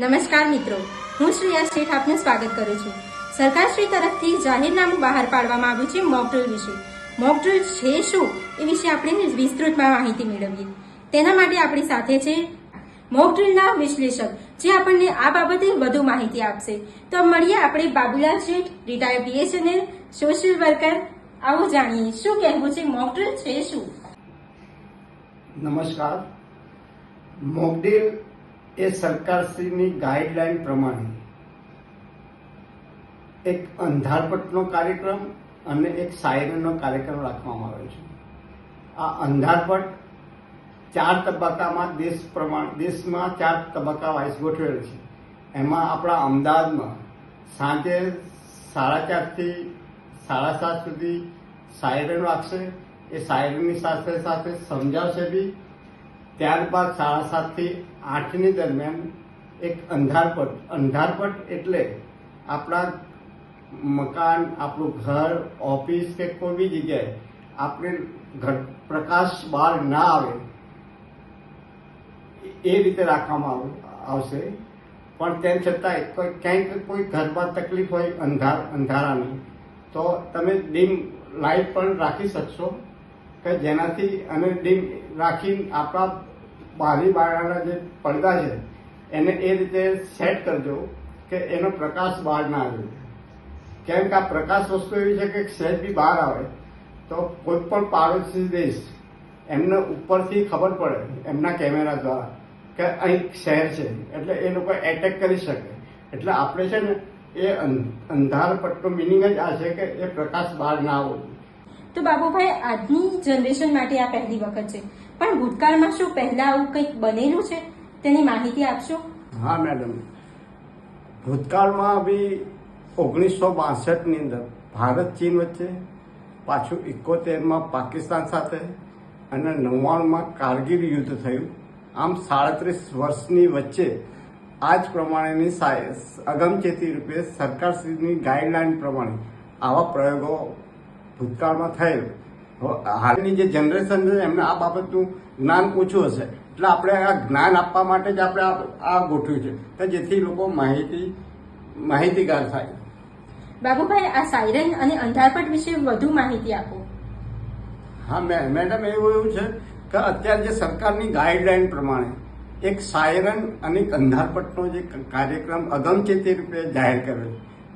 નમસ્કાર મિત્રો, હું શ્રેયા શેઠ આપનું સ્વાગત કરું છું. સરકારશ્રી તરફથી જાહેરનામું બહાર પાડવામાં આવ્યું છે મોક ડ્રીલ વિશે. મોક ડ્રીલ છે શું એ વિશે આપણે વિસ્તૃતમાં માહિતી મેળવીએ. તેના માટે આપણી સાથે છે મોક ડ્રીલના વિશ્લેષક, જે આપણને આ બાબતે વધુ માહિતી આપશે. તો મળીએ આપણે બાબુલાલ શેઠ, રિટાયર્ડ BSNL સોશિયલ વર્કર. આવો જાણીએ શું કહેવું છે, મોક ડ્રીલ છે શું? નમસ્કાર. મોક ડ્રીલ એ સરકારશ્રીની ગાઈડલાઈન પ્રમાણે એક અંધારપટનો કાર્યક્રમ અને એક સાયરનનો કાર્યક્રમ રાખવામાં આવ્યો છે. આ અંધારપટ 4 તબક્કામાં દેશમાં 4 તબક્કા વાઇઝ ગોઠવેલ છે. એમાં આપણા અમદાવાદમાં સાંજે 4:30 થી 7:30 સુધી સાયરન વાગશે. એ સાયરનની સાથે સાથે સમજાવશે બી. ત્યારબાદ 7:30 થી 8ની દરમિયાન એક અંધારપટ એટલે આપણા મકાન, આપણું ઘર, ઓફિસ કે કોઈ બી જગ્યાએ આપણે પ્રકાશ બહાર ના આવે એ રીતે રાખવામાં આવશે. પણ તેમ છતાં ક્યાંક કોઈ ઘરમાં તકલીફ હોય અંધારાની, તો તમે ડીમ લાઇટ પણ રાખી શકશો કે જેનાથી અને ડીમ રાખી આપણા બારી બારણાના જે પડદા છે એને એ રીતે સેટ કરજો કે એનો પ્રકાશ બહાર ના આવે. કેમ કે આ પ્રકાશ વસ્તુ એવી છે કે સહેજ બી બહાર આવે તો કોઈ પણ પાડોશી દેશ એમને ઉપરથી ખબર પડે એમના કેમેરા દ્વારા કે અહીં શહેર છે, એટલે એ લોકો એટેક કરી શકે. એટલે આપણે છે ને એ અંધારપટનો મિનિંગ જ આ છે કે એ પ્રકાશ બહાર ના આવવો. તો બાબુભાઈ, આજની જનરેશન માટે આ પહેલી વખત છે, પણ ભૂતકાળમાં શું પહેલા આવું કંઈક બનેલું છે? તેની માહિતી આપશો? હા મેડમ, ભૂતકાળમાં બી 1962ની અંદર ભારત ચીન વચ્ચે, પાછું 71માં પાકિસ્તાન સાથે અને 99માં કારગિલ યુદ્ધ થયું. આમ 37 વર્ષની વચ્ચે આ જ પ્રમાણેની અગમચેતી રૂપે સરકારશ્રીની ગાઈડલાઈન પ્રમાણે આવા પ્રયોગો ભૂતકાળમાં થયેલ. હાલની જે જનરેશન છે એમને આ બાબતનું જ્ઞાન ઓછું હશે, એટલે આપણે આ જ્ઞાન આપવા માટે જ આપણે આ ગોઠવ્યું છે કે જેથી લોકો માહિતીગાર થાય. બાબુભાઈ, આ સાયરન અને અંધારપટ વિશે વધુ માહિતી આપો. હા મેડમ, એવું છે કે અત્યારે જે સરકારની ગાઈડલાઈન પ્રમાણે એક સાયરન અને એક અંધારપટનો જે કાર્યક્રમ અગમચેતી રૂપે જાહેર કરેલ,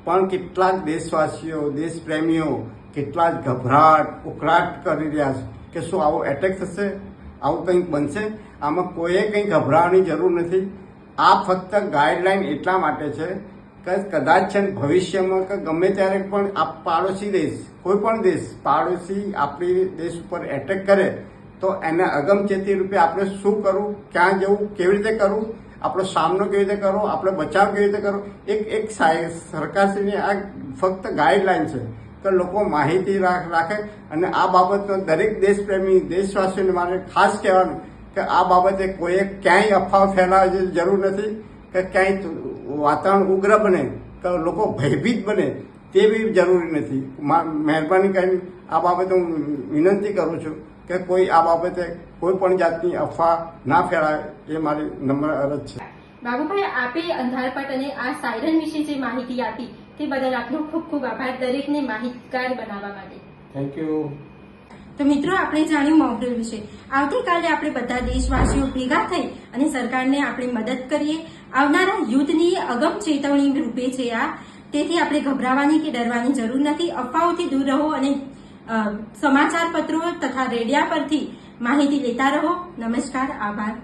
પણ કેટલાક દેશવાસીઓ, દેશપ્રેમીઓ કેટલા જ ગભરાટ, ઉકળાટ કરી રહ્યા છે કે શું આવો એટેક થશે, આવું કંઈક બનશે. આમાં કોઈએ કંઈ ગભરાવાની જરૂર નથી. આ ફક્ત ગાઈડલાઈન એટલા માટે છે કે કદાચ છે ભવિષ્યમાં કે ગમે ત્યારે પણ આ પાડોશી દેશ, કોઈ પણ દેશ પાડોશી આપણી દેશ ઉપર એટેક કરે તો એને અગમચેતી રૂપે આપણે શું કરવું, ક્યાં જવું, કેવી રીતે કરવું, આપણો સામનો કેવી રીતે કરવો, આપણે બચાવ કેવી રીતે કરવો. એક સરકારશ્રીની આ ફક્ત ગાઈડલાઈન છે કે લોકો માહિતી રાખે. અને આ બાબતનો દરેક દેશપ્રેમી દેશવાસીઓને મારે ખાસ કહેવાનું કે આ બાબતે કોઈએ ક્યાંય અફવા ફેલાવવાની જરૂર નથી કે ક્યાંય વાતાવરણ ઉગ્ર બને કે લોકો ભયભીત બને તે બી જરૂરી નથી. મહેરબાની કરીને આ બાબતે હું વિનંતી કરું છું કે કોઈ આ બાબતે કોઈ પણ જાતની અફવા ના ફેલાય, એ મારી નમ્ર અરજ છે. બાબુભાઈ, આપે અંધારપટ અને આ સાયરન વિશે જે માહિતી આપી તે બદલ આપનો ખૂબ ખૂબ આભાર, દરેકને માહિતગાર બનાવવા માટે. Thank you. તો મિત્રો, આપણે જાણ્યું મોક ડ્રીલ વિશે. આવતીકાલે આપણે બધા દેશવાસીઓ ભેગા થઈ અને સરકારને આપણે મદદ કરીએ. આવનારા યુદ્ધની અગમ ચેતવણી રૂપે છે આ. તેથી આપણે ગભરાવાની કે ડરવાની જરૂર નથી. અફવાઓથી દૂર રહો અને સમાચાર પત્રો તથા રેડિયા પરથી માહિતી લેતા રહો. નમસ્કાર, આભાર.